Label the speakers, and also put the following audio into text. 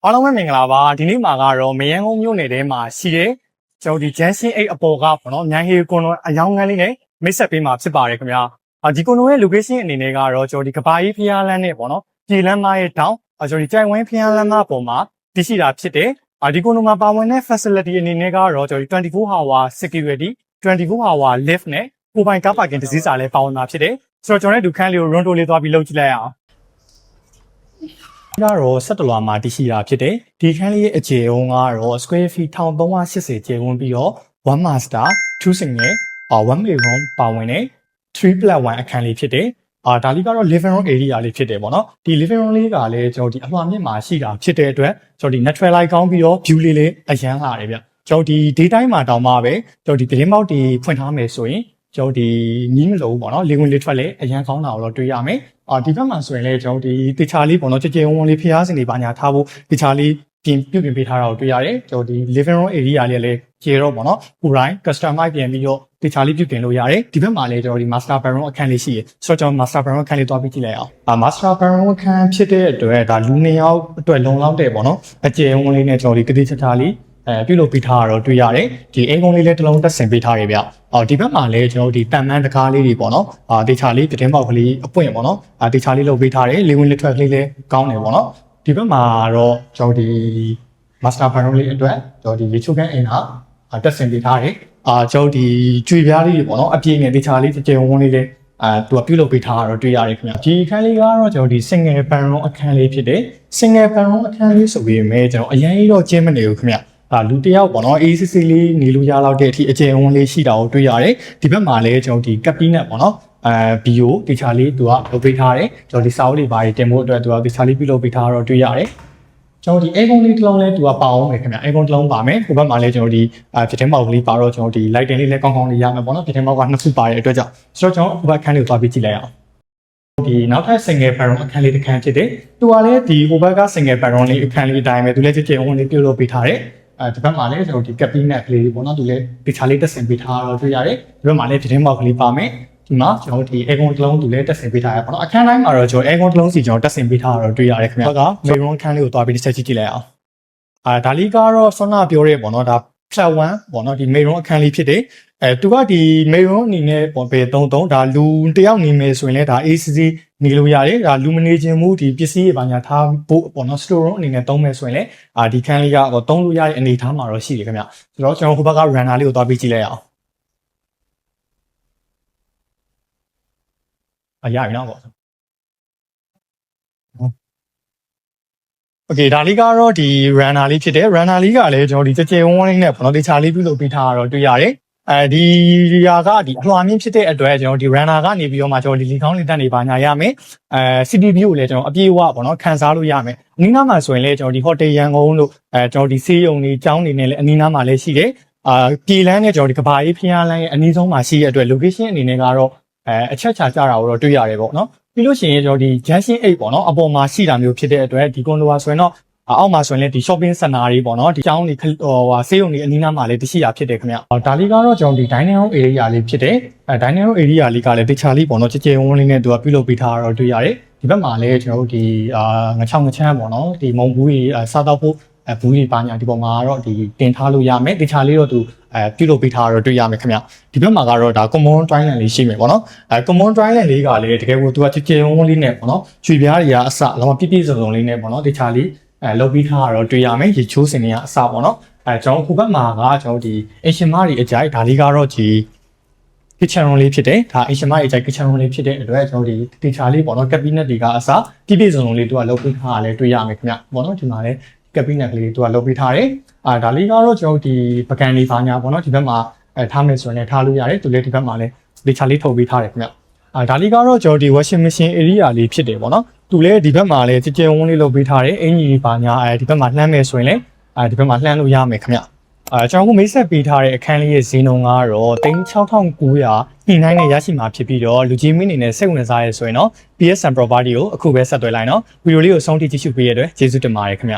Speaker 1: အားလုံးပဲမင်္ဂလာပါဒီနေ့မှာကတော့မယန်းကုန်းမြို့နယ်ထဲမှာရှိတဲ့ကျွန်တော်ဒီ Junction 8အပေါ်ကပေါ့နော်မြိုင်ဟေကွန်တော်အယောင်ငန်းလေးနဲ့မိတ်ဆက်ပေးမှာဖြစ်ပါတယ်ခင်ဗျာဒီကွန်တော်ရဲ့ location အနေနဲ့ကတော့ကျွန်တော်ဒီကဘာကြီးဖျားလန်းနဲ့ပေါ့နော်ပြည်လန်းမရဲ့တောင်ကျွန်တော်ဒီကြိုင်ဝင်းဖျားလန်းမပေါ်မှာတရှိတာဖြစ်တယ်ဒီကွန်တော်မှာပါဝင်တဲ့ facility အနေနဲ့ကတော့ကျွန်တော်ဒီ24 hour security 24 hour lift နဲ့ကိုပိုင်ကားပါကင်တစ်စီးစာလည်းပါဝင်တာဖြစ်တယ်ဆိုတော့ကျွန်တော်တို့ဒုခန်းလေးကို run tour လေးသွားပြီးလုပ်ကြည့်လိုက်အောင်ကတော့ဆက်တလွာမှာတရှိတာဖြစ်တယ်ဒီခန်းလေးရဲ့အကျယ်ဝန်းကတော့ square feet 1380ကျယ်ဝန်းပြီးတော့ one master 2 single 1 bedroom ပါဝင်တဲ့ 3+1 အခန်းလေးဖြစ်တယ်ဒါလေးကတော့ living room area လေးဖြစ်တယ်ပေါ့နော်ဒီ living room လေးကလည်းကျွန်တော်ဒီအလွှာမြင့်မှာရှိတာဖြစ်တဲ့အတွက်ကျွန်တော်ဒီ natural light ကောင်းပြီးတော့ view လေးလည်းအရန်လာတယ်ဗျကျွန်တော်ဒီ day time မှာတောင်မှပဲကျွန်တော်ဒီသတင်းပေါက်တွေဖွင့်ထားမယ်ဆိုရင်ကျွန်တော်ဒီနီးမလို့ပေါ့နော်လေဝင်လေးထွက်လဲအရန်ကောင်းတာကိုတော့တွေ့ရမယ်ဒီဘက်မှာဆိုရင်လည်းကျွန်တော်ဒီတခြားလေးပေါ့နော်ကြဲကြဲဝန်းလေးဖျားစင်တွေပါညာထားဖို့တခြားလေးပြုပြင်ပေးထားတာကိုတွေ့ရတယ်ကျွန်တော်ဒီ living room area လေးလည်းကျေတော့ပေါ့နော်ကိုတိုင်း customize ပြင်ပြီးတော့တခြားလေးပြုပြင်လို့ရတယ်ဒီဘက်မှာလည်းကျွန်တော်ဒီ master bedroom အခန်းလေးရှိရဆိုတော့ကျွန်တော် master bedroom အခန်းလေးသွားပြီးကြည့်လိုက်အောင်master bedroom အခန်းဖြစ်တဲ့အတွက်ဒါလူ2ယောက်အတွက်လုံလောက်တဲ့ပေါ့နော်အကျယ်ဝန်းလေးနဲ့ကျွန်တော်ဒီကတိချာချာလေးပြုလုပ်ပေးထားတာတော့တွေ့ရတယ်ဒီအိမ်ကုန်းလေးလည်းတစ်လုံးတက်ဆင်ပေးထားရဗျဒီဘက်မှာလည်းကျွန်တော်ဒီတန်မန်းတကားလေးတွေပေါ့နော်တေချာလေးပြတင်းပေါက်ကလေးအပွင့်ပေါ့နော်တေချာလေးလုပ်ပေးထားတယ်လေဝင်လက်ထွက်ကလေးလည်းကောင်းတယ်ပေါ့နော်ဒီဘက်မှာတော့ကျွန်တော်ဒီ master bedroom လေးအတွက်ကျွန်တော်ဒီရေချိုးခန်းအိမ်ဟာတက်ဆင်ပေးထားတယ်ကျွန်တော်ဒီကြွေပြားလေးတွေပေါ့နော်အပြည့်နဲ့တေချာလေးကြဲဝန်းလေးလည်းသူကပြုလုပ်ပေးထားတာတော့တွေ့ရတယ်ခင်ဗျဒီအခန်းလေးကတော့ကျွန်တော်ဒီ single bedroom အခန်းလေးဖြစ်တယ် single bedroom အခန်းလေးဆိုပြီးမြဲကျွန်တော်အရင်ကြီးတော့ကျင်းမနေဘူးခင်ဗျလူတယောက်ပေါ့နော် ACC လေးနေလို့ရလောက်တဲ့အထိအကျယ်ဝန်းလေးရှိတာကိုတွေ့ရတယ်ဒီဘက်မှာလည်းကျွန်တော်ဒီကပ်ပီနက်ပေါ့နော်ဘီယိုတခြားလေးသူကလုပ်ပေးထားတယ်ကျွန်တော်ဒီစာအုပ်လေးပါတင်ဖို့အတွက်သူကတခြားလေးပြုလုပ်ပေးထားတော့တွေ့ရတယ်ကျွန်တော်ဒီအဲကွန်လေးတစ်လုံးလဲသူကပါအောင်မယ်ခင်ဗျအဲကွန်တစ်လုံးပါမယ်ဒီဘက်မှာလည်းကျွန်တော်ဒီပြတင်းပေါက်ကလေးပါတော့ကျွန်တော်ဒီ lighting လေးလည်းကောင်းကောင်းလေးရမယ်ပေါ့နော်ပြတင်းပေါက်က2ခုပါတဲ့အတွက်ကြောင့်ဆိုတော့ကျွန်တော်ဟိုဘက်ခန်းလေးကိုသွားပြီးကြည့်လိုက်အောင်ဒီနောက်ထပ် single bedroom အခန်းလေးတစ်ခန်းဖြစ်တယ်သူကလည်းဒီဟိုဘက်က single bedroom လေးအခန်းလေးအတိုင်းပဲသူလည်းကြဲဝန်းလေးပြုလုပ်ပေးထားတယ်ဒီဘက်မှာလည်းကျွန်တော်ဒီ cabinet ကလေးပေါ့နော်သူလည်းတခြားလေးတက်ဆင်ပေးထားတော့တွေ့ရတယ်ဒီဘက်မှာလည်းပြတင်းပေါက်ကလေးပါမယ်ဒီမှာကျွန်တော်ဒီ aircon တစ်လုံးသူလည်းတက်ဆင်ပေးထားရပေါ့နော်အခန်းတိုင်းမှာတော့ကျွန်တော် aircon တစ်လုံးစီကျွန်တော်တက်ဆင်ပေးထားတော့တွေ့ရတယ်ခင်ဗျာက main room အခန်းလေးကိုတွားပြီးတစ်ချက်ကြည့်လိုက်အောင်ဒါလေးကတော့ဆွမ်းနာပြောရဲပေါ့နော်ဒါ flat 1ပေါ့နော်ဒီ main room အခန်းလေးဖြစ်တယ်သူကဒီ main room အနေနဲ့ပေါ့ပဲ33ဒါလူတယောက်နေမယ်ဆိုရင်လည်းဒါ ACC နေလို့ရတယ်ဒါလူမနေခြင်းမှုဒီပစ္စည်းတွေပါညာထားဖို့ပေါ့နော် store room အနေနဲ့သုံးမယ်ဆိုရင်လည်းဒီခန်းလေးကတော့သုံးလို့ရတဲ့အနေအထားမှာတော့ရှိတယ်ခင်ဗျဆိုတော့ကျွန်တော်ဟိုဘက်က runner လေးကိုတွားပြီးကြည့်လိုက်အောင်ရပြီနော်ပေါ့โอเคဒါလေးကတော့ဒီ runner လေးဖြစ်တယ် runner လေးကလည်းကျွန်တော်ဒီကြဲဝန်းလေးနဲ့ပေါ့နော်တခြားလေးပြုလုပ်ပေးထားတော့တွေ့ရတယ်ဒီຢာကဒီအလွှာမြင့်ဖြစ်တဲ့အတွက်ကျွန်တော်ဒီ runner ကနေပြီးတော့မှကျွန်တော်ဒီလီကောင်းလေးတက်နေပါညာရမယ်city view ကိုလည်းကျွန်တော်အပြေးအဝပေါ့နော်ခံစားလို့ရမယ်အနီးနားမှာဆိုရင်လည်းကျွန်တော်ဒီ hotel ရန်ကုန်လို့ကျွန်တော်ဒီဆေးရုံတွေကျောင်းတွေနဲ့လည်းအနီးနားမှာလည်းရှိတယ်ပြည်လန်းနဲ့ကျွန်တော်ဒီကဘာကြီးဖျားလန်းရဲ့အနီးဆုံးမှာရှိတဲ့အတွက် location အနေနဲ့ကတော့အချက်ချာကြတာကိုတော့တွေ့ရတယ်ပေါ့နော်ပြီးလို့ရှိရင်ကျွန်တော်ဒီ Junction 8ပေါ့နော်အပေါ်မှာရှိတာမျိုးဖြစ်တဲ့အတွက်ဒီကွန်ဒိုဟာဆိုရင်တော့အောက်မှာဆိုရင်လည်းဒီ shopping center တွေပေါ့နော်ဒီကျောင်းတွေဆေးရုံတွေအနီးနားမှာလည်းတရှိတာဖြစ်တယ်ခင်ဗျဒါလေးကတော့ကျွန်တော်ဒီ dining room area လေးဖြစ်တယ်dining room area လေးကလည်းတခြားလေးပေါ့နော်ကြဲဝန်းလေးနဲ့သူကပြုလုပ်ပေးထားတော့တွေ့ရတယ်ဒီဘက်မှာလည်းကျွန်တော်တို့ဒီငချောင်းငချမ်းပေါ့နော်ဒီမုံဘူးကြီးစားတော့ဖို့ဘူးကြီးပါညာဒီပေါ်မှာတော့ဒီတင်ထားလို့ရမယ်တခြားလေးတော့သူပြုလုပ်ပေးထားတော့တွေ့ရမယ်ခင်ဗျဒီဘက်မှာကတော့ဒါ common toilet လေးရှိမယ်ပေါ့နော်common toilet လေးကလည်းတကယ်ကိုသူကကြဲဝန်းလေးနဲ့ပေါ့နော်ရွှေပြားတွေကအစလောကပြည့်စုံလေးနဲ့ပေါ့နော်တခြားလေးလုပ်ပြီးထားတော့တွေ့ရမယ်ရေချိုးစင်တွေကအစပေါ့နော်ကျွန်တော်ခုဘက်မှာကကျွန်တော်ဒီ Asian မတွေအကြိုက်ဒါလေးကတော့ဒီ kitchen room လေးဖြစ်တယ်ဒါ Asian မတွေအကြိုက် kitchen room လေးဖြစ်တဲ့အတွက်ကျွန်တော်ဒီတခြားလေးပေါ့နော် cabinet တွေကအစပြည့်စုံလေးသူကလုပ်ပြီးထားတာလည်းတွေ့ရမယ်ခင်ဗျပေါ့နော်ဒီမှာလည်း cabinet ကလေးသူကလုပ်ပေးထားတယ်ဒါလေးကတော့ကျွန်တော်ဒီပကံလေးပါညာပေါ့နော်ဒီဘက်မှာထားမယ်ဆိုရင်ထားလို့ရတယ်သူလည်းဒီဘက်မှာလည်းတခြားလေးထုတ်ပေးထားတယ်ခင်ဗျဒါလေးကတော့ကျွန်တော်ဒီ washing machine area လေးဖြစ်တယ်ပေါ့နော်သူလည်းဒီဘက်မှာလည်းကြဲဝန်းလေးလုပ်ပေးထားတယ်အင်ကြီးပါညာဒီဘက်မှာလှမ်းမယ်ဆိုရင်လည်းဒီဘက်မှာလှမ်းလို့ရမယ်ခင်ဗျကျွန်တော်ကမိတ်ဆက်ပေးထားတဲ့အခန်းလေးရဲ့ဈေးနှုန်းကတော့$6900ညှိနှိုင်းနဲ့ရရှိမှာဖြစ်ပြီးတော့လူကြီးမင်းအနေနဲ့စိတ်ဝင်စားရဲဆိုရင်တော့ PSN property ကိုအခုပဲဆက်သွယ်လိုက်နော်ဗီဒီယိုလေးကိုဆုံးထိကြည့်ရှုပေးရတဲ့အတွက်ကျေးဇူးတင်ပါတယ်ခင်ဗျ